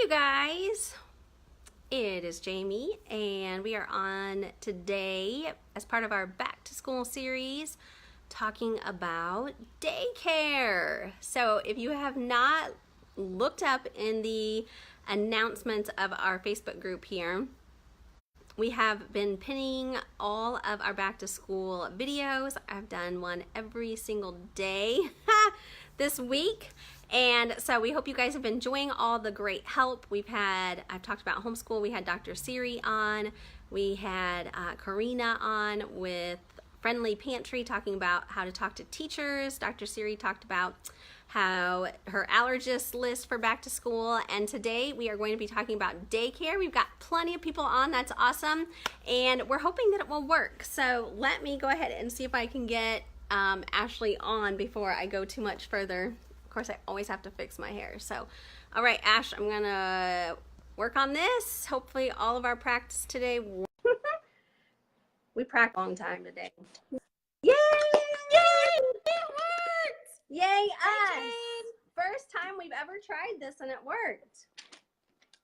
you guys. It is Jamie, and we are on today as part of our back to school series talking about daycare. So if you have not looked up in the announcements of our Facebook group here, we have been pinning all of our back to school videos. I've done one every single day this week. And so we hope you guys have been enjoying all the great help. I've talked about homeschool. We had Dr. Siri on. We had Karina on with Friendly Pantry talking about how to talk to teachers. Dr. Siri talked about how her allergist list for back to school. And today we are going to be talking about daycare. We've got plenty of people on. That's awesome. And we're hoping that it will work. So let me go ahead and see if I can get Ashley on before I go too much further. Of course, I always have to fix my hair. So, all right, Ash, I'm going to work on this. Hopefully all of our practice today. We practiced a long time today. Yay! Yay! It worked! Yay, us! First time we've ever tried this and it worked.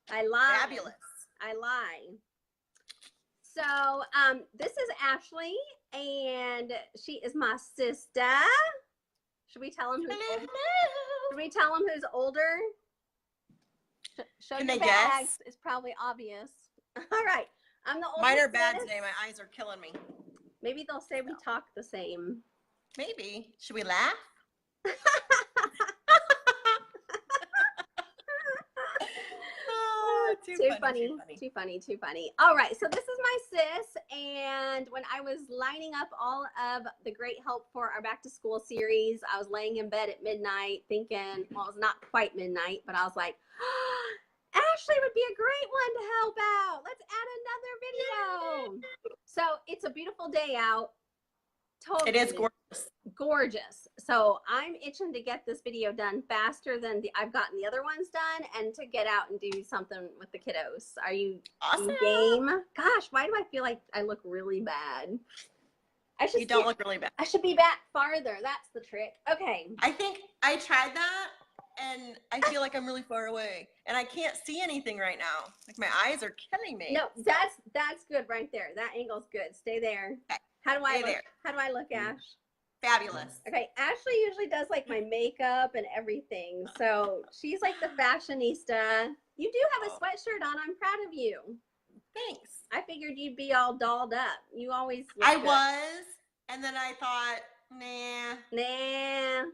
I lied. Fabulous. I lied. So, this is Ashley, and she is my sister. Should we tell him who's older? Should we tell him who's older? Show Can your they bags. guess? It's probably obvious. All right. I'm the oldest. Mine are bad sis. today. My eyes are killing me. Maybe they'll say we talk the same. Maybe. Should we laugh? Oh, too funny. All right, so this is my sis, and when I was lining up all of the great help for our back to school series, I was laying in bed at midnight thinking, well, it's not quite midnight, but I was like, Ashley would be a great one to help out. Let's add another video. So it's a beautiful day out. Totally. It is gorgeous. Gorgeous. So I'm itching to get this video done faster than I've gotten the other ones done, and to get out and do something with the kiddos. Are you Awesome. game? Gosh, why do I feel like I look really bad? You don't look really bad. I should be back farther. That's the trick. Okay. I think I tried that, and I feel like I'm really far away, and I can't see anything right now. Like my eyes are killing me. No, that's good right there. That angle's good. Stay there. Okay. How do I Stay look? there. How do I look, Ash? Fabulous. Okay, Ashley usually does like my makeup and everything. So she's like the fashionista. You do have a sweatshirt on. I'm proud of you. Thanks. I figured you'd be all dolled up. You always look I good. was, and then I thought, nah. Nah.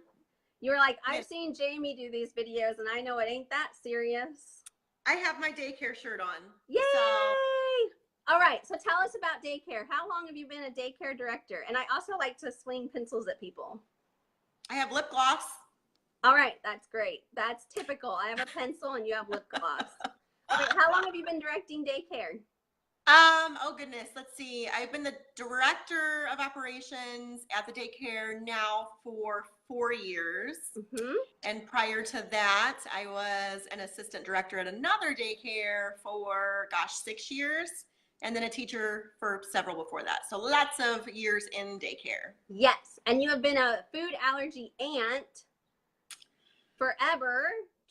You were like, I've seen Jamie do these videos and I know it ain't that serious. I have my daycare shirt on. Yay! So, all right, so tell us about daycare. How long have you been a daycare director? And I also like to swing pencils at people. I have lip gloss. All right, that's great. That's typical. I have a pencil and you have lip gloss. Wait, how long have you been directing daycare? Oh goodness, let's see. I've been the director of operations at the daycare now for 4 years. Mm-hmm. And prior to that, I was an assistant director at another daycare for, 6 years. And then a teacher for several before that. So lots of years in daycare. Yes, and you have been a food allergy aunt forever,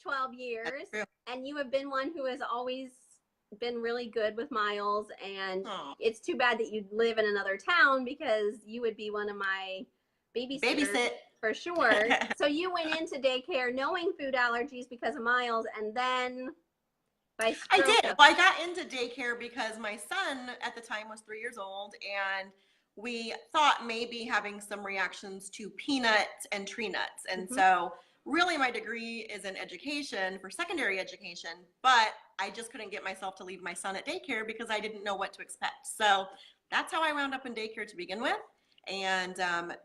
12 years. And you have been one who has always been really good with Miles. And It's too bad that you live in another town, because you would be one of my babysitters for sure. So you went into daycare knowing food allergies because of Miles, and then I did. Well, I got into daycare because my son at the time was 3 years old, and we thought maybe having some reactions to peanuts and tree nuts. And so really my degree is in education for secondary education, but I just couldn't get myself to leave my son at daycare because I didn't know what to expect. So that's how I wound up in daycare to begin with. And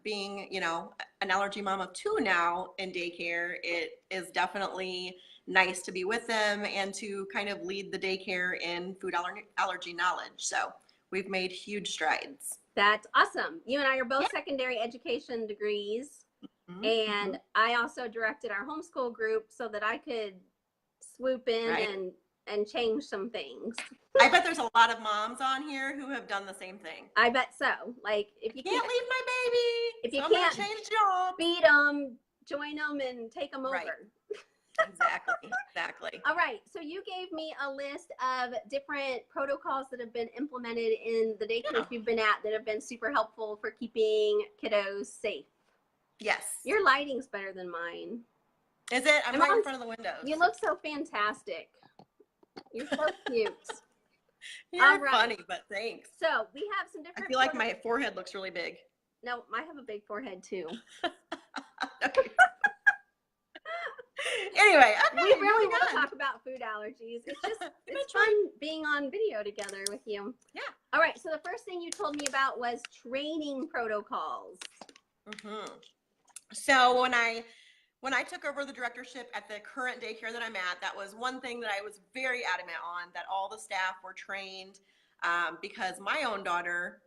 being, an allergy mom of 2 now in daycare, it is definitely nice to be with them and to kind of lead the daycare in food allergy knowledge. So we've made huge strides. That's awesome. You and I are both secondary education degrees. And I also directed our homeschool group so that I could swoop in and change some things. I bet there's a lot of moms on here who have done the same thing. I bet so. Like, if you can't leave my baby, if you so can't change jobs, feed them, join them and take them over. Exactly. Exactly. All right. So you gave me a list of different protocols that have been implemented in the daycares Yeah. you've been at that have been super helpful for keeping kiddos safe. Yes. Your lighting's better than mine. Is it? I'm right in front of the windows. You look so fantastic. You're so cute. You're funny, but thanks. So we have some different. I feel like my forehead looks really big. No, I have a big forehead too. Anyway, okay, we really want to talk about food allergies. It's just it's fun being on video together with you. Yeah. All right. So the first thing you told me about was training protocols. So when I took over the directorship at the current daycare that I'm at, that was one thing that I was very adamant on, that all the staff were trained, because my own daughter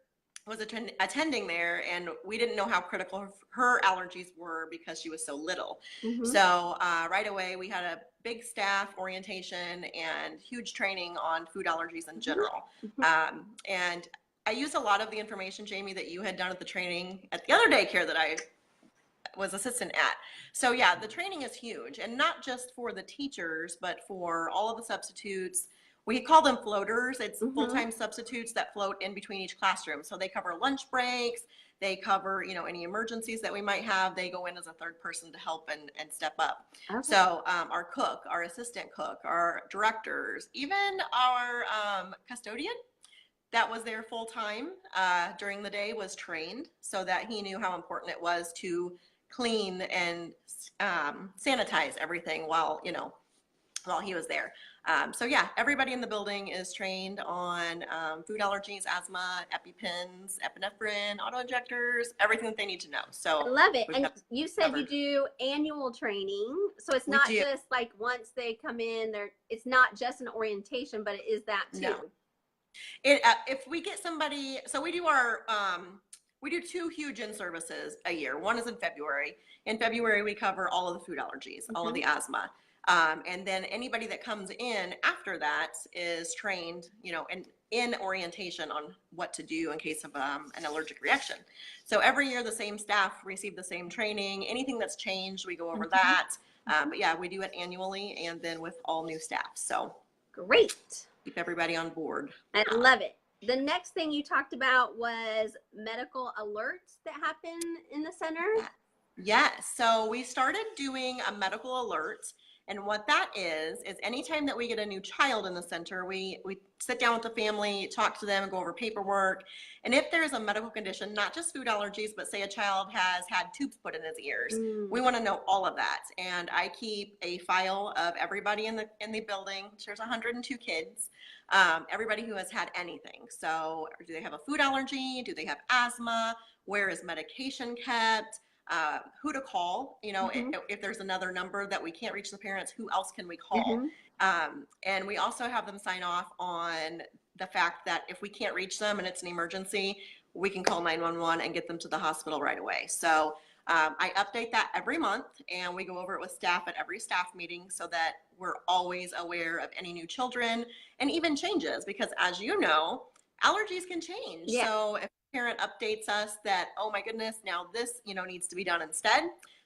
was attending there, and we didn't know how critical her allergies were because she was so little. So right away we had a big staff orientation and huge training on food allergies in general. And I used a lot of the information, Jamie, that you had done at the training at the other daycare that I was assistant at. So yeah, the training is huge, and not just for the teachers, but for all of the substitutes. We call them floaters. It's full-time substitutes that float in between each classroom. So they cover lunch breaks, they cover, any emergencies that we might have. They go in as a third person to help and step up. Okay. So our cook, our assistant cook, our directors, even our custodian that was there full-time during the day was trained so that he knew how important it was to clean and sanitize everything while he was there. So yeah, everybody in the building is trained on food allergies, asthma, EpiPens, epinephrine, auto-injectors, everything that they need to know. So I love it. And you said you do annual training. So it's not just like once they come in, it's not just an orientation, but it is that too. No. If we get somebody, so we do we do 2 huge in-services a year. One is in February. In February, we cover all of the food allergies, all of the asthma. And then anybody that comes in after that is trained, and in orientation on what to do in case of an allergic reaction. So every year the same staff receive the same training. Anything that's changed, we go over that. But yeah, we do it annually and then with all new staff. So great. Keep everybody on board. I love it. The next thing you talked about was medical alerts that happen in the center. Yes. So we started doing a medical alert. And what that is anytime that we get a new child in the center, we sit down with the family, talk to them, go over paperwork. And if there's a medical condition, not just food allergies, but say a child has had tubes put in his ears, we want to know all of that. And I keep a file of everybody in the building. There's 102 kids, everybody who has had anything. So do they have a food allergy? Do they have asthma? Where is medication kept? Who to call, if there's another number that we can't reach the parents, who else can we call? And we also have them sign off on the fact that if we can't reach them and it's an emergency, we can call 911 and get them to the hospital right away. So I update that every month, and we go over it with staff at every staff meeting so that we're always aware of any new children and even changes, because as you know, allergies can change. Yeah. So if parent updates us that, oh my goodness, now this, needs to be done instead,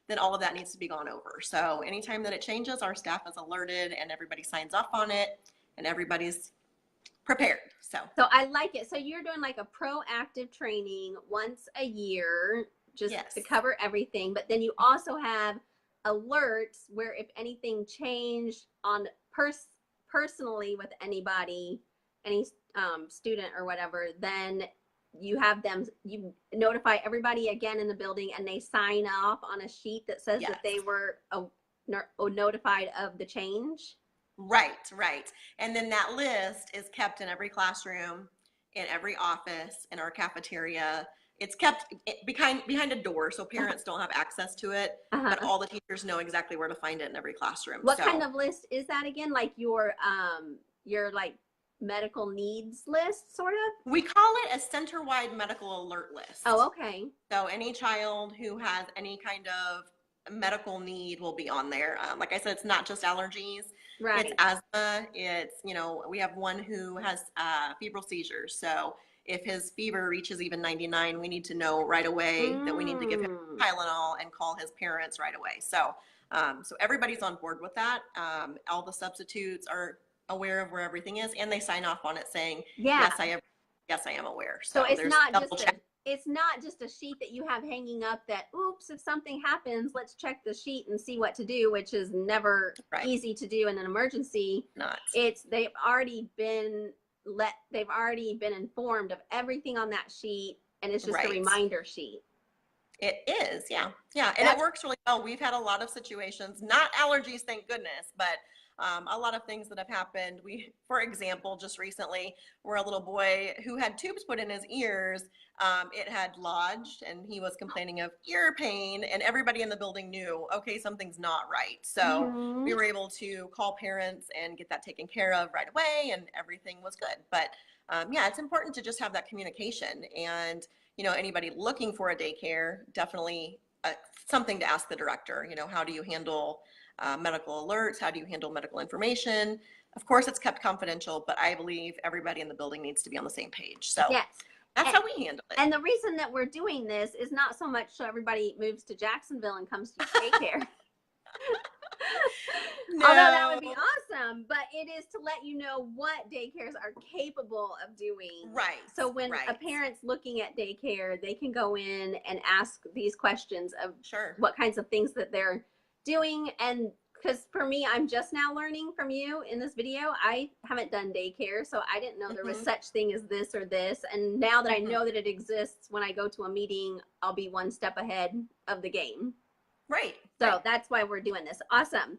then all of that needs to be gone over. So anytime that it changes, our staff is alerted and everybody signs off on it and everybody's prepared. So I like it. So you're doing like a proactive training once a year, just to cover everything. But then you also have alerts where if anything changed on personally with anybody, any student or whatever, then you notify everybody again in the building, and they sign off on a sheet that says that they were notified of the change. Right. And then that list is kept in every classroom, in every office, in our cafeteria. It's kept behind a door, so parents don't have access to it, but all the teachers know exactly where to find it in every classroom. What kind of list is that again? Like your like medical needs list, sort of? We call it a center-wide medical alert list. Oh, okay. So any child who has any kind of medical need will be on there. Like I said, it's not just allergies. Right. It's asthma. It's, we have one who has febrile seizures. So if his fever reaches even 99, we need to know right away that we need to give him Tylenol and call his parents right away. So So everybody's on board with that. All the substitutes are aware of where everything is, and they sign off on it saying, Yeah. yes, I am aware. So So it's there's not double just check. it's not just a sheet that you have hanging up that, oops, if something happens, let's check the sheet and see what to do, which is never Right. easy to do in an emergency. Not. It's they've already been informed of everything on that sheet, and it's just a Right. reminder sheet. It is, yeah. Yeah, and it works really well. We've had a lot of situations, not allergies, thank goodness, but a lot of things that have happened. For example, just recently, where a little boy who had tubes put in his ears, it had lodged, and he was complaining of ear pain, and everybody in the building knew, okay, something's not right. So we were able to call parents and get that taken care of right away, and everything was good. But yeah, it's important to just have that communication. And anybody looking for a daycare, definitely something to ask the director. How do you handle medical alerts? How do you handle medical information? Of course, it's kept confidential, but I believe everybody in the building needs to be on the same page. So yes, that's how we handle it. And the reason that we're doing this is not so much so everybody moves to Jacksonville and comes to daycare. No. Although that would be awesome, but it is to let you know what daycares are capable of doing. Right. So when a parent's looking at daycare, they can go in and ask these questions of what kinds of things that they're doing. And because for me, I'm just now learning from you in this video. I haven't done daycare, so I didn't know there was such thing as this or this. And now that I know that it exists, when I go to a meeting, I'll be one step ahead of the game. Right. So that's why we're doing this. Awesome.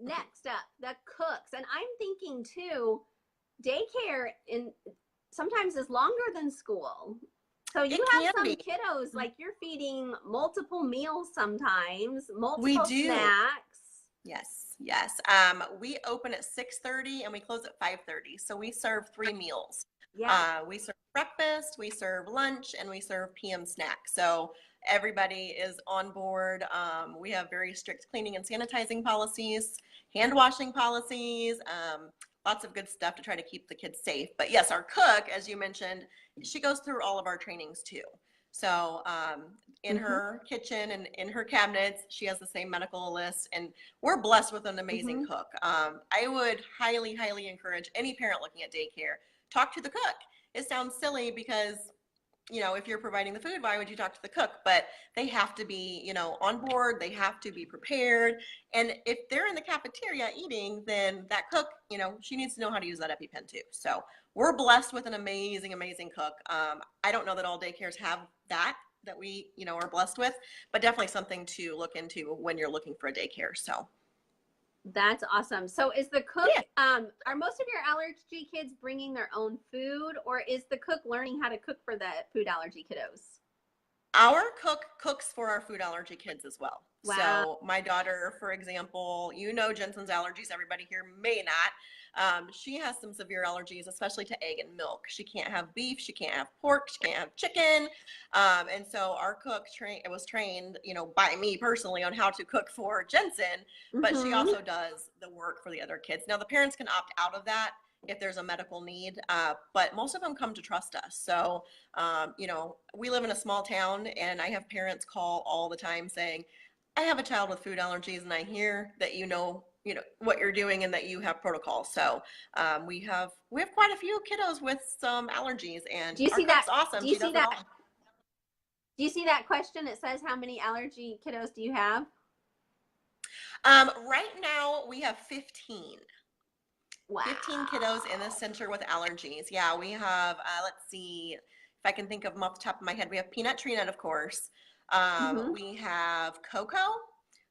Next up, the cooks. And I'm thinking too, daycare sometimes is longer than school. So you have some kiddos, like you're feeding multiple meals sometimes, multiple snacks. Yes. We open at 6:30 and we close at 5:30. So we serve 3 meals. Yeah. We serve breakfast, we serve lunch, and we serve PM snacks. So everybody is on board. We have very strict cleaning and sanitizing policies, hand washing policies, lots of good stuff to try to keep the kids safe. But yes, our cook, as you mentioned, she goes through all of our trainings too. So in her kitchen and in her cabinets, she has the same medical list, and we're blessed with an amazing cook. I would highly, highly encourage any parent looking at daycare, talk to the cook. It sounds silly because if you're providing the food, why would you talk to the cook? But they have to be, on board. They have to be prepared. And if they're in the cafeteria eating, then that cook, she needs to know how to use that EpiPen too. So we're blessed with an amazing, amazing cook. I don't know that all daycares have that we, are blessed with, but definitely something to look into when you're looking for a daycare. So that's awesome. So is the cook, are most of your allergy kids bringing their own food, or is the cook learning how to cook for the food allergy kiddos? Our cook cooks for our food allergy kids as well. Wow. So my daughter, for example, Jensen's allergies, everybody here may not. She has some severe allergies, especially to egg and milk. She can't have beef, she can't have pork, she can't have chicken. And so our cook was trained, by me personally on how to cook for Jensen, but she also does the work for the other kids. Now the parents can opt out of that if there's a medical need, but most of them come to trust us. So, we live in a small town, and I have parents call all the time saying, I have a child with food allergies, and I hear that you know what you're doing and that you have protocols. So we have quite a few kiddos with some allergies, and do you see that's awesome. Do you see that? Do you see that question? It says, how many allergy kiddos do you have? Right now we have 15. Wow. 15 kiddos in the center with allergies. Yeah, we have, let's see if I can think of them off the top of my head. We have peanut tree nut, of course. We have cocoa.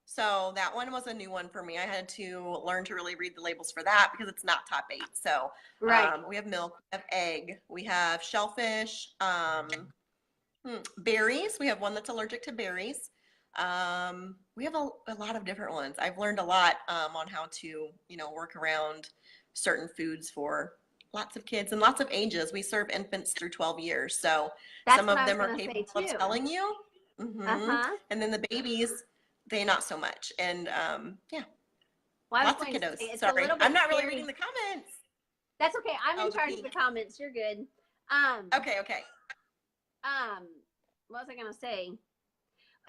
So that one was a new one for me. I had to learn to really read the labels for that because it's not top 8. So we have milk, we have egg, we have shellfish, berries. We have one that's allergic to berries. We have a lot of different ones. I've learned a lot on how to, work around certain foods for lots of kids and lots of ages. We serve infants through 12 years. So some of them are capable of telling you. And then the babies, they not so much. And lots of kiddos. Sorry, I'm not really reading the comments. That's okay. I'm in charge of the comments. You're good. Okay. What was I gonna say?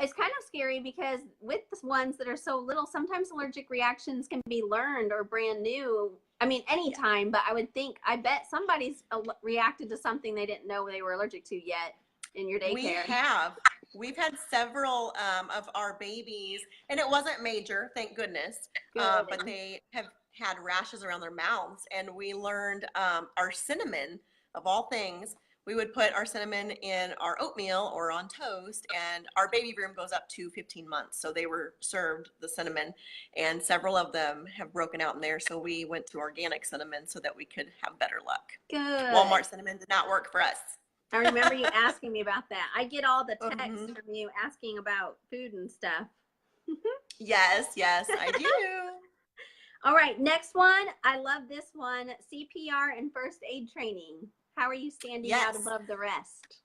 it's kind of scary because with the ones that are so little, sometimes allergic reactions can be learned or brand new. I mean, anytime, but I bet somebody's reacted to something they didn't know they were allergic to yet in your daycare. We've had several of our babies, and it wasn't major, thank goodness, but they have had rashes around their mouths, and we learned our cinnamon, of all things. We would put our cinnamon in our oatmeal or on toast, and our baby room goes up to 15 months. So they were served the cinnamon, and several of them have broken out in there. So we went to organic cinnamon so that we could have better luck. Good. Walmart cinnamon did not work for us. I remember you asking me about that. I get all the texts from you asking about food and stuff. Yes, I do. All right, next one. I love this one. CPR and first aid training. How are you standing out above the rest?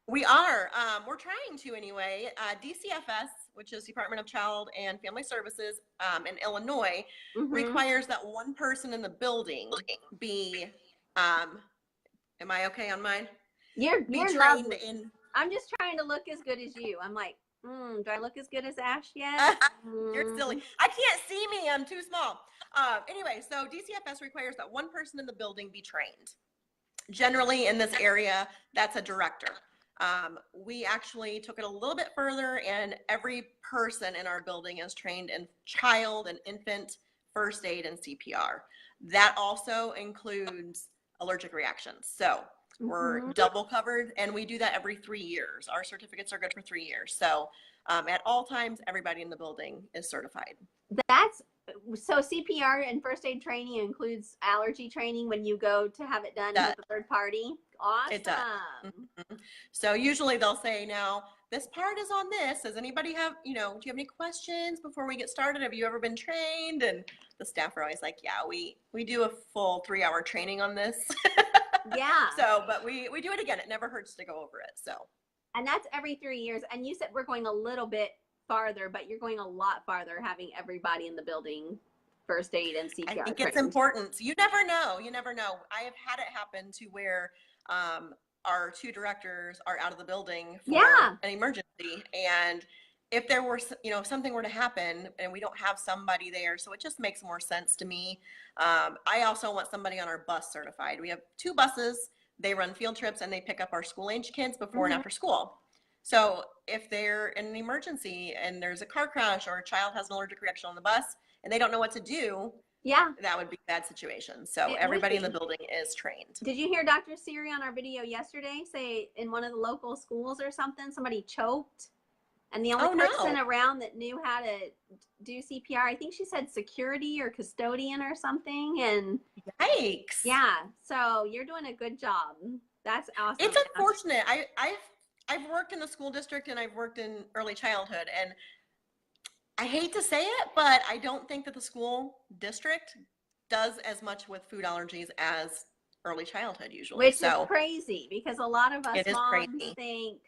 We are. We're trying to anyway. DCFS, which is Department of Child and Family Services in Illinois, requires that one person in the building be, am I okay on mine? You're trained lovely. in. I'm just trying to look as good as you. I'm like, do I look as good as Ash yet? You're silly. I can't see me. I'm too small. Anyway, so DCFS requires that one person in the building be trained. Generally in this area, that's a director. We actually took it a little bit further, and every person in our building is trained in child and infant first aid and CPR. That also includes allergic reactions. So we're double covered, and we do that every 3 years. Our certificates are good for 3 years. So at all times, everybody in the building is certified. So CPR and first aid training includes allergy training when you go to have it done with a third party? Awesome. It does. So usually they'll say, now, this part is on this. Does anybody have, do you have any questions before we get started? Have you ever been trained? And the staff are always like, yeah, we do a full 3-hour training on this. Yeah. So, but we do it again. It never hurts to go over it. So. And that's every 3 years. And you said we're going a little bit farther, but you're going a lot farther having everybody in the building first aid and CPR. I think it's important. You never know. I have had it happen to where our 2 directors are out of the building for an emergency, and if there were, something were to happen and we don't have somebody there, so it just makes more sense to me. I also want somebody on our bus certified. We have 2 buses. They run field trips and they pick up our school age kids before and after school. So if they're in an emergency and there's a car crash or a child has an allergic reaction on the bus and they don't know what to do, that would be a bad situation. So everybody in the building is trained. Did you hear Dr. Siri on our video yesterday say in one of the local schools or something, somebody choked and the only person around that knew how to do CPR, I think she said security or custodian or something. And yikes. Yeah. So you're doing a good job. That's awesome. It's unfortunate. I've worked in the school district and I've worked in early childhood, and I hate to say it, but I don't think that the school district does as much with food allergies as early childhood usually. Which is crazy because a lot of us moms think,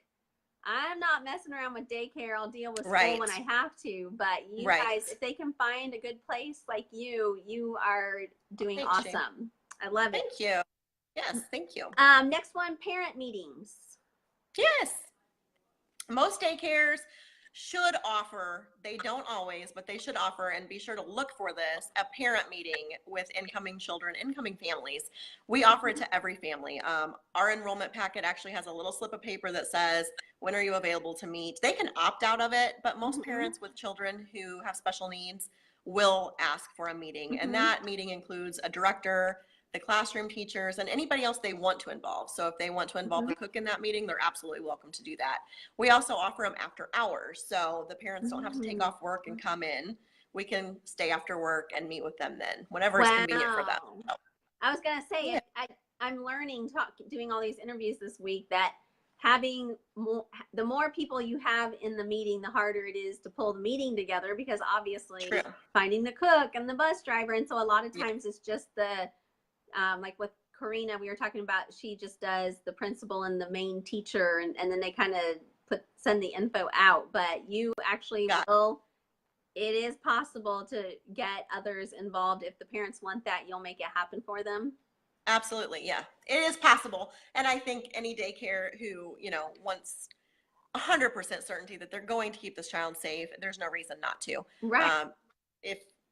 I'm not messing around with daycare. I'll deal with school when I have to. But you guys, if they can find a good place like you are doing awesome. I love it. Thank you. Yes, thank you. Next one, parent meetings. Yes. Most daycares should offer, they don't always, but they should offer, and be sure to look for this, a parent meeting with incoming children, incoming families. We offer it to every family. Our enrollment packet actually has a little slip of paper that says, when are you available to meet? They can opt out of it, but most parents with children who have special needs will ask for a meeting. And that meeting includes a director, the classroom teachers, and anybody else they want to involve. So if they want to involve the cook in that meeting, they're absolutely welcome to do that. We also offer them after hours, so the parents don't have to take off work and come in. We can stay after work and meet with them then, whenever it's convenient for them. So. I was gonna say, I'm learning, doing all these interviews this week, that having the more people you have in the meeting, the harder it is to pull the meeting together, because obviously finding the cook and the bus driver, and so a lot of times it's just the like with Karina, we were talking about, she just does the principal and the main teacher, and then they kind of send the info out. But you actually it is possible to get others involved. If the parents want that, you'll make it happen for them. Absolutely. Yeah, it is possible. And I think any daycare who, wants 100% certainty that they're going to keep this child safe. There's no reason not to. Right.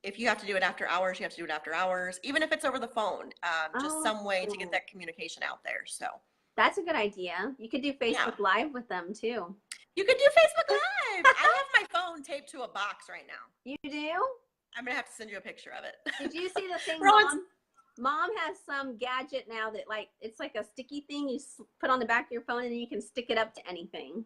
If you have to do it after hours, you have to do it after hours, even if it's over the phone. Just some way to get that communication out there. So that's a good idea. You could do Facebook yeah. Live with them too. You could do Facebook Live. I have my phone taped to a box right now. You do? I'm gonna have to send you a picture of it. Did you see the thing, Rowan's- Mom has some gadget now that it's like a sticky thing you put on the back of your phone and then you can stick it up to anything.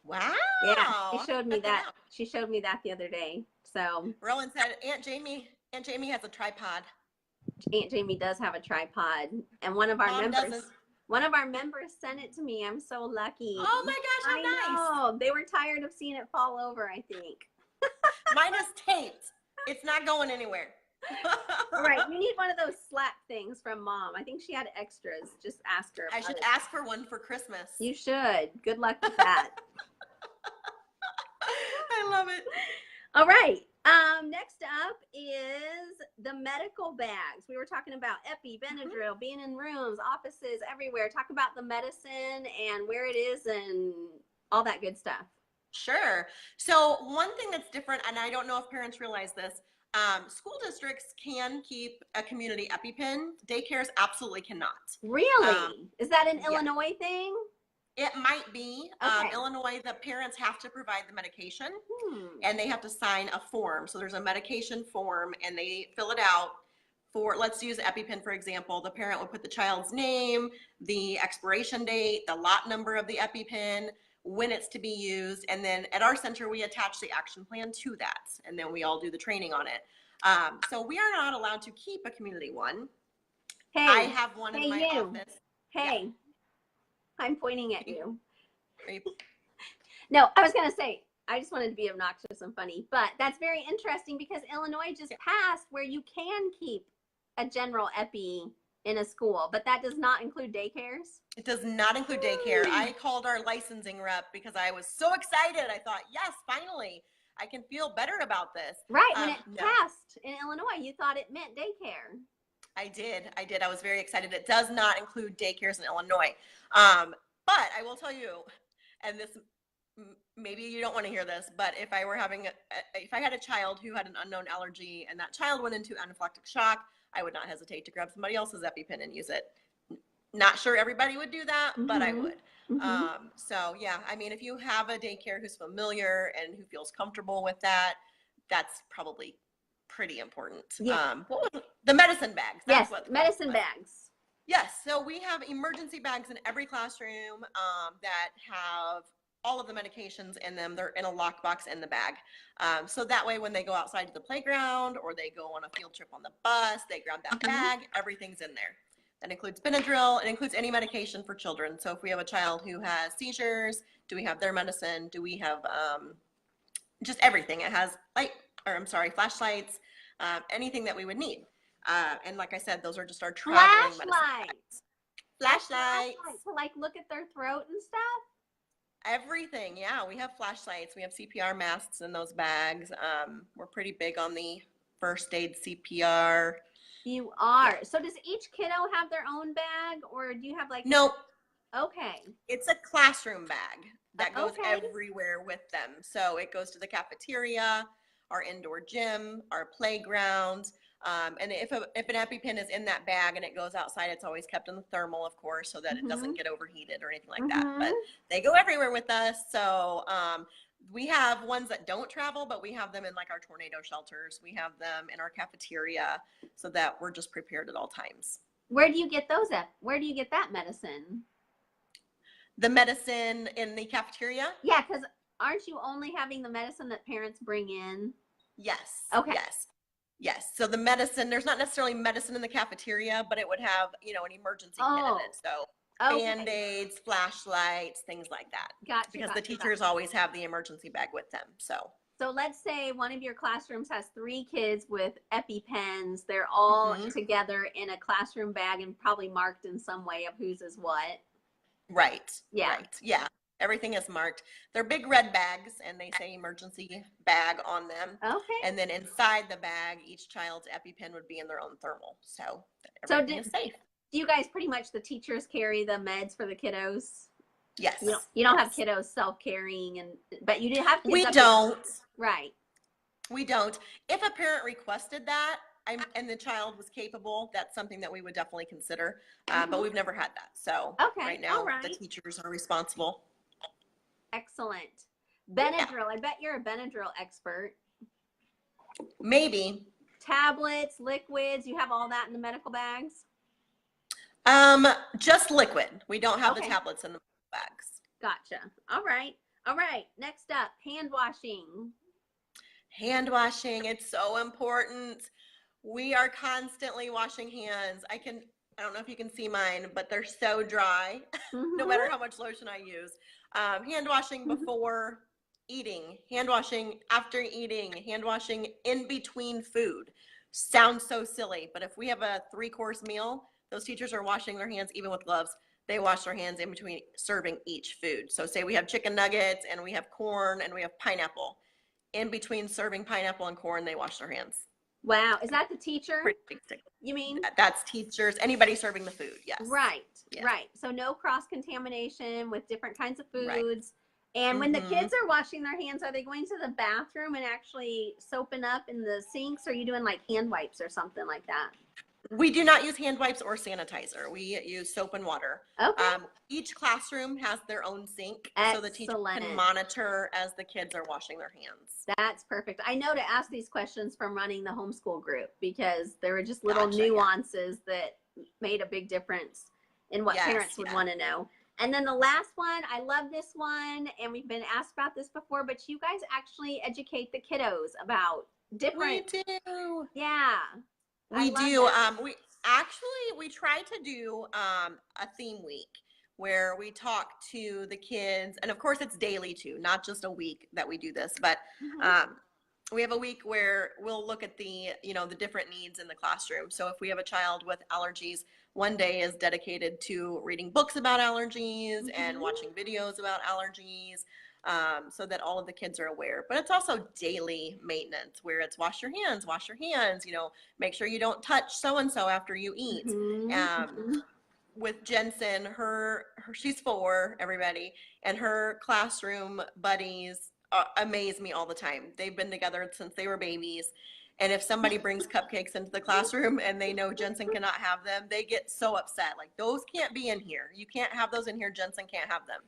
Wow. Yeah, she showed me that. She showed me that the other day. So Rowan said Aunt Jamie has a tripod. Aunt Jamie does have a tripod, and one of our members sent it to me. I'm so lucky. Oh my gosh, how nice. I know. They were tired of seeing it fall over, I think. Mine is taped. It's not going anywhere. All right, you need one of those slap things from Mom. I think she had extras. Just ask her. I should ask for one for Christmas. You should. Good luck with that. I love it. All right. Next up is the medical bags. We were talking about Epi, Benadryl, being in rooms, offices, everywhere. Talk about the medicine and where it is and all that good stuff. Sure. So one thing that's different, and I don't know if parents realize this, school districts can keep a community EpiPen. Daycares absolutely cannot. Really? Is that an Illinois thing? It might be. Okay. Illinois, the parents have to provide the medication and they have to sign a form. So there's a medication form and they fill it out for, let's use EpiPen, for example. The parent would put the child's name, the expiration date, the lot number of the EpiPen, when it's to be used. And then at our center, we attach the action plan to that. And then we all do the training on it. So we are not allowed to keep a community one. Hey, I have one in my office. Hey. Yeah. I'm pointing at you. You. No, I was going to say, I just wanted to be obnoxious and funny, but that's very interesting because Illinois just passed where you can keep a general Epi in a school, but that does not include daycares. It does not include daycare. I called our licensing rep because I was so excited. I thought, yes, finally, I can feel better about this. Right. When it passed in Illinois, you thought it meant daycare. I did. I was very excited. It does not include daycares in Illinois. But I will tell you, and this, maybe you don't want to hear this, but if I were if I had a child who had an unknown allergy and that child went into anaphylactic shock, I would not hesitate to grab somebody else's EpiPen and use it. Not sure everybody would do that, but I would. So yeah, I mean, if you have a daycare who's familiar and who feels comfortable with that, that's probably pretty important. Yeah. What was the medicine bags? Yes, medicine bags. Yes, so we have emergency bags in every classroom that have all of the medications in them. They're in a lockbox in the bag. So that way when they go outside to the playground or they go on a field trip on the bus, they grab that bag, everything's in there. That includes Benadryl, it includes any medication for children. So if we have a child who has seizures, do we have their medicine? Do we have just everything? It has flashlights, anything that we would need. And like I said, those are just our traveling flashlights. Flashlights. To like look at their throat and stuff? Everything, yeah. We have flashlights. We have CPR masks in those bags. We're pretty big on the first aid CPR. You are. So does each kiddo have their own bag or do you have like? Nope. Okay. It's a classroom bag that goes everywhere with them. So it goes to the cafeteria, our indoor gym, our playground. And if an EpiPen is in that bag and it goes outside, it's always kept in the thermal, of course, so that it doesn't get overheated or anything like that. But they go everywhere with us. So we have ones that don't travel, but we have them in like our tornado shelters. We have them in our cafeteria so that we're just prepared at all times. Where do you get those at? Where do you get that medicine? The medicine in the cafeteria? Yeah, because aren't you only having the medicine that parents bring in? Yes. Okay. Yes. So the medicine, there's not necessarily medicine in the cafeteria, but it would have, an emergency kit in it. So Band-Aids, flashlights, things like that. Gotcha. Because the teachers always have the emergency bag with them. So let's say one of your classrooms has 3 kids with EpiPens. They're all together in a classroom bag and probably marked in some way of whose is what. Right. Yeah. Right. Yeah. Everything is marked. They're big red bags and they say emergency bag on them. Okay. And then inside the bag, each child's EpiPen would be in their own thermal. So everything is safe. Do you guys pretty much, the teachers carry the meds for the kiddos? Yes. You don't have Yes. kiddos self-carrying, but you do have kids We up don't. right. We don't. If a parent requested that and the child was capable, that's something that we would definitely consider. But we've never had that. So Okay. right All now, the right. teachers are responsible. Excellent. Yeah. Benadryl. I bet you're a Benadryl expert. Maybe. Tablets, liquids. You have all that in the medical bags? Just liquid. We don't have the Okay. tablets in the bags. Gotcha. All right. All right. Next up, hand washing. Hand washing, it's so important. We are constantly washing hands. I don't know if you can see mine, but they're so dry, no matter how much lotion I use. Hand washing before eating, hand washing after eating, hand washing in between food. Sounds so silly, but if we have a 3-course meal, those teachers are washing their hands even with gloves. They wash their hands in between serving each food. So say we have chicken nuggets and we have corn and we have pineapple. In between serving pineapple and corn, they wash their hands. Wow. Is that the teacher? Pretty You mean? That's teachers, anybody serving the food, yes. Right, yes. right. So no cross-contamination with different kinds of foods. Right. And when the kids are washing their hands, are they going to the bathroom and actually soaping up in the sinks? Or are you doing like hand wipes or something like that? We do not use hand wipes or sanitizer. We use soap and water. Okay. Each classroom has their own sink, so the teacher can monitor as the kids are washing their hands. That's perfect. I know to ask these questions from running the homeschool group because there were just little nuances that made a big difference in what parents would want to know. And then the last one, I love this one, and we've been asked about this before, but you guys actually educate the kiddos about different. We do. Yeah. We do. We try to do a theme week where we talk to the kids, and of course it's daily too, not just a week that we do this, but we have a week where we'll look at the different needs in the classroom. So if we have a child with allergies, one day is dedicated to reading books about allergies and watching videos about allergies. So that all of the kids are aware. But it's also daily maintenance where it's wash your hands, make sure you don't touch so-and-so after you eat. With Jensen, she's 4, everybody, and her classroom buddies amaze me all the time. They've been together since they were babies. And if somebody brings cupcakes into the classroom and they know Jensen cannot have them, they get so upset. Like, those can't be in here. You can't have those in here. Jensen can't have them.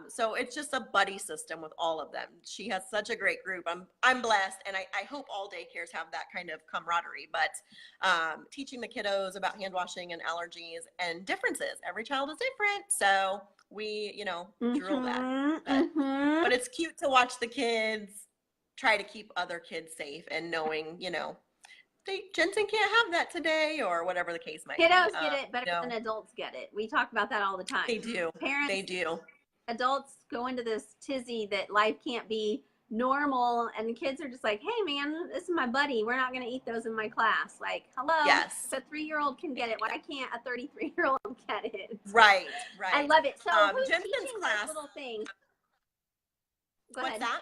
So it's just a buddy system with all of them. She has such a great group. I'm blessed, and I hope all daycares have that kind of camaraderie. But teaching the kiddos about hand washing and allergies and differences. Every child is different, so we drill that. But it's cute to watch the kids try to keep other kids safe and knowing Jensen can't have that today, or whatever the case might be. Kiddos get it better than adults get it. We talk about that all the time. They do. Parents, they do. Adults go into this tizzy that life can't be normal, and the kids are just like, hey man, this is my buddy, we're not going to eat those in my class. Like, hello. Yes. If a 3-year-old can get it, why can't a 33-year-old get it? Right. I love it. So who's Jensen's teaching class, those little things? What's that?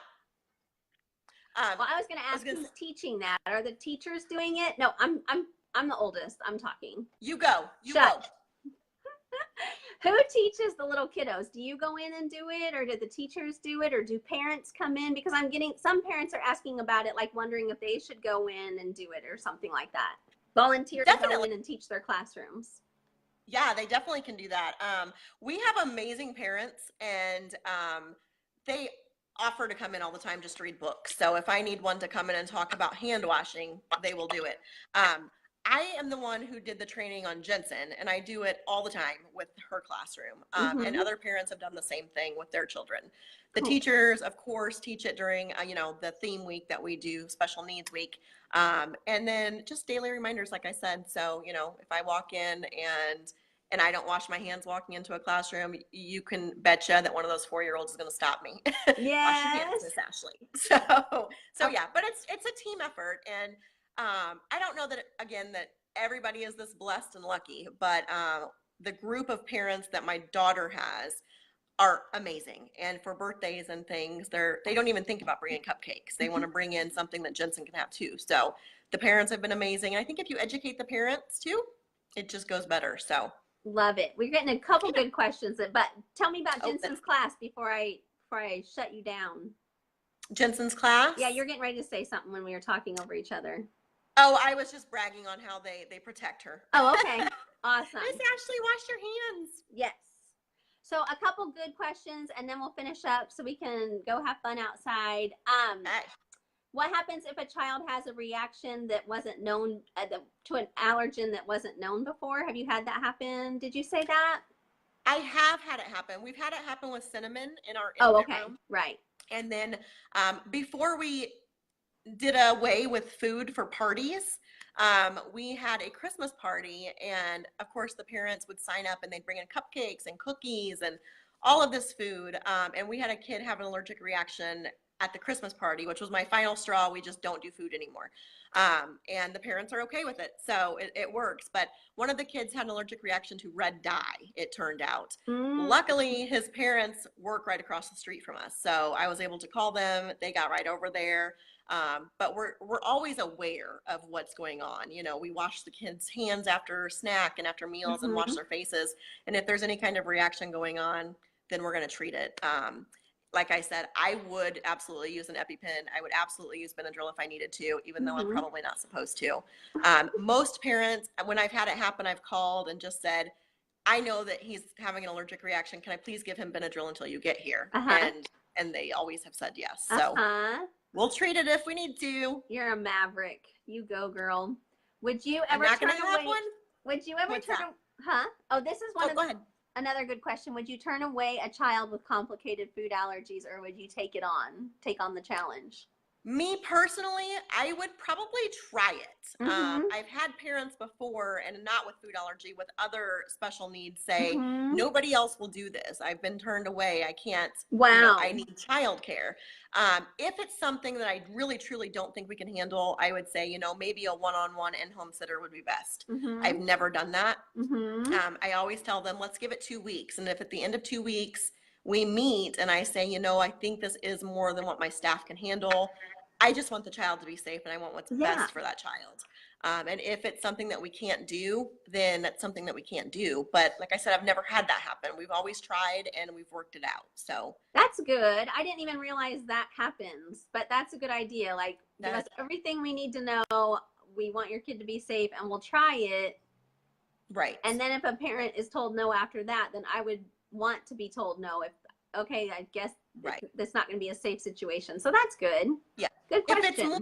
Well, I was going to ask who's teaching that. Are the teachers doing it? No, I'm the oldest. I'm talking. You go. Shut. Who teaches the little kiddos? Do you go in and do it, or do the teachers do it, or do parents come in? Because I'm getting some parents are asking about it, like wondering if they should go in and do it or something like that. Volunteer to go in and teach their classrooms. Yeah, they definitely can do that. We have amazing parents, and they offer to come in all the time just to read books. So if I need one to come in and talk about hand washing, they will do it. I am the one who did the training on Jensen, and I do it all the time with her classroom. And other parents have done the same thing with their children. The teachers, of course, teach it during, the theme week that we do, special needs week. And then just daily reminders, like I said. So, if I walk in and I don't wash my hands walking into a classroom, you can betcha that one of those 4-year-olds is going to stop me. Yes. Wash your hands, Miss Ashley. So yeah, but it's a team effort. And I don't know that everybody is this blessed and lucky, but the group of parents that my daughter has are amazing. And for birthdays and things, they don't even think about bringing cupcakes. They want to bring in something that Jensen can have too. So the parents have been amazing. And I think if you educate the parents too, it just goes better. So Love it. We're getting a couple good questions, but tell me about Oh, Jensen's class before I shut you down. Jensen's class? Yeah, you're getting ready to say something when we were talking over each other. Oh, I was just bragging on how they protect her. Oh, okay. Awesome. Miss Ashley, wash your hands. Yes. So a couple good questions, and then we'll finish up so we can go have fun outside. Okay. What happens if a child has a reaction that wasn't known to an allergen that wasn't known before? Have you had that happen? Did you say that? I have had it happen. We've had it happen with cinnamon in our infant room. Right. And then before we did away with food for parties, we had a Christmas party, and of course the parents would sign up and they'd bring in cupcakes and cookies and all of this food. And we had a kid have an allergic reaction at the Christmas party, which was my final straw. We just don't do food anymore. And the parents are okay with it. So it works. But one of the kids had an allergic reaction to red dye, it turned out. Luckily, his parents work right across the street from us. So I was able to call them. They got right over there. But we're always aware of what's going on. You know, we wash the kids' hands after snack and after meals and wash their faces. And if there's any kind of reaction going on, then we're going to treat it. Like I said, I would absolutely use an EpiPen. I would absolutely use Benadryl if I needed to, even though I'm probably not supposed to. Most parents, when I've had it happen, I've called and just said, I know that he's having an allergic reaction. Can I please give him Benadryl until you get here? And they always have said yes. So we'll treat it if we need to. You're a maverick. You go, girl. Would you ever turn away? One? Would you ever turn? Huh? Oh, this is one of go ahead. Another good question. Would you turn away a child with complicated food allergies, or would you take on the challenge? Me personally, I would probably try it. I've had parents before, and not with food allergy, with other special needs, say, nobody else will do this. I've been turned away. I can't. Wow. I need childcare. If it's something that I really, truly don't think we can handle, I would say, maybe a one-on-one in-home sitter would be best. I've never done that. I always tell them, let's give it 2 weeks. And if at the end of 2 weeks, we meet and I say, I think this is more than what my staff can handle. I just want the child to be safe, and I want what's best for that child. And if it's something that we can't do, then that's something that we can't do. But like I said, I've never had that happen. We've always tried and we've worked it out. So that's good. I didn't even realize that happens, but that's a good idea. Like, give us everything we need to know. We want your kid to be safe, and we'll try it. Right. And then if a parent is told no after that, then I would want to be told no. I guess that's not going to be a safe situation. So that's good. Yeah. Good question.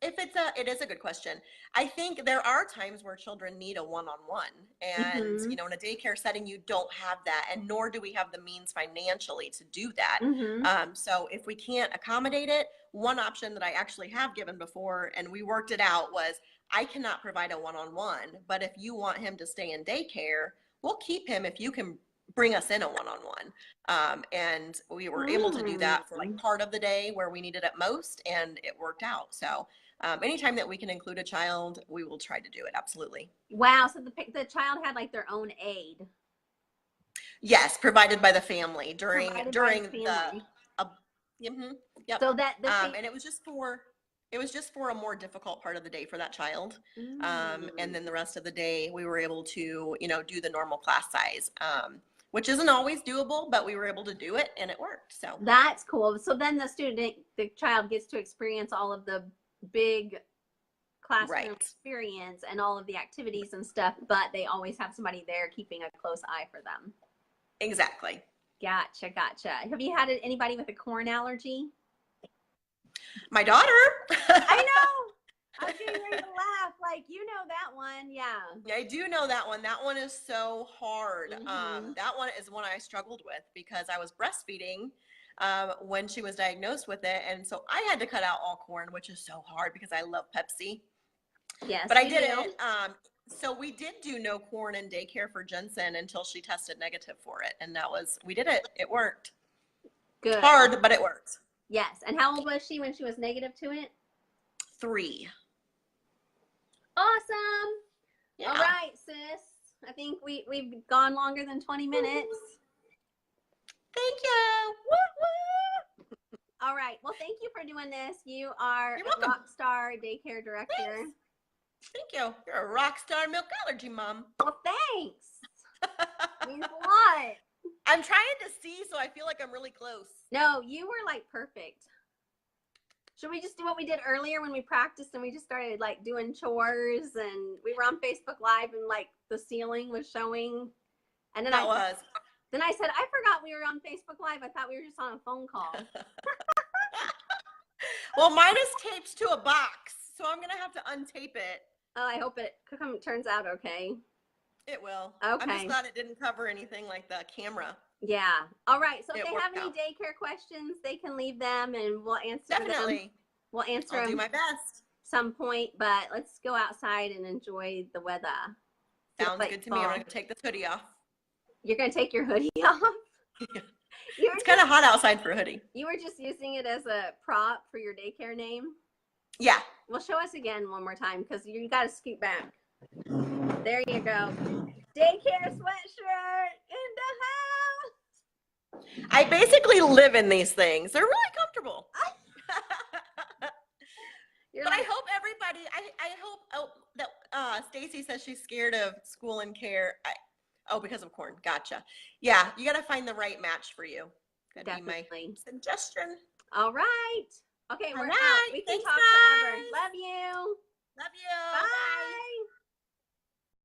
It is a good question. I think there are times where children need a one-on-one, and in a daycare setting, you don't have that, and nor do we have the means financially to do that. So if we can't accommodate it, one option that I actually have given before, and we worked it out, was I cannot provide a one-on-one, but if you want him to stay in daycare, we'll keep him if you can bring us in a one-on-one. And we were able to do that for like part of the day where we needed it most, and it worked out. So anytime that we can include a child, we will try to do it. Absolutely. Wow. So the child had like their own aid. Yes, provided by the family during the yep. So that and it was just for a more difficult part of the day for that child. And then the rest of the day we were able to, do the normal class size. Which isn't always doable, but we were able to do it and it worked. So that's cool. So then the child gets to experience all of the big classroom experience and all of the activities and stuff, but they always have somebody there keeping a close eye for them. Exactly. Gotcha. Have you had anybody with a corn allergy? My daughter. I know. I was getting ready to laugh. Like, that one. Yeah. I do know that one. That one is so hard. That one is one I struggled with because I was breastfeeding when she was diagnosed with it. And so I had to cut out all corn, which is so hard because I love Pepsi. Yes. But I did it. So we did do no corn in daycare for Jensen until she tested negative for it. And we did it. It worked. Good. Hard, but it worked. Yes. And how old was she when she was negative to it? 3. Awesome. Yeah. All right, sis. I think we've gone longer than 20 minutes. Thank you. Woo! All right. Well, thank you for doing this. You are a rock star daycare director. Thank you. You're a rock star milk allergy mom. Well, thanks. Means what? I'm trying to see, so I feel like I'm really close. No, you were like perfect. Should we just do what we did earlier when we practiced and we just started like doing chores and we were on Facebook Live and like the ceiling was showing? And then Then I said, I forgot we were on Facebook Live. I thought we were just on a phone call. Well, mine is taped to a box, so I'm going to have to untape it. Oh, I hope it turns out okay. It will. Okay. I'm just glad it didn't cover anything like the camera. Yeah. All right. So if they have any out. daycare questions, they can leave them and we'll answer Definitely. them. We'll answer I'll them do my best. Some point, but let's go outside and enjoy the weather. Sounds good to me. I'm going to take this hoodie off. You're going to take your hoodie off? Yeah. It's kind of hot outside for a hoodie. You were just using it as a prop for your daycare name? Yeah. Well, show us again one more time because you got to scoot back. There you go. Daycare sweatshirt in the house. I basically live in these things. They're really comfortable. But I hope everybody, I hope that Stacy says she's scared of school and care. Because of corn. Gotcha. Yeah, you got to find the right match for you. That'd be my suggestion. All right. Okay, we're out. We can Thanks, talk guys.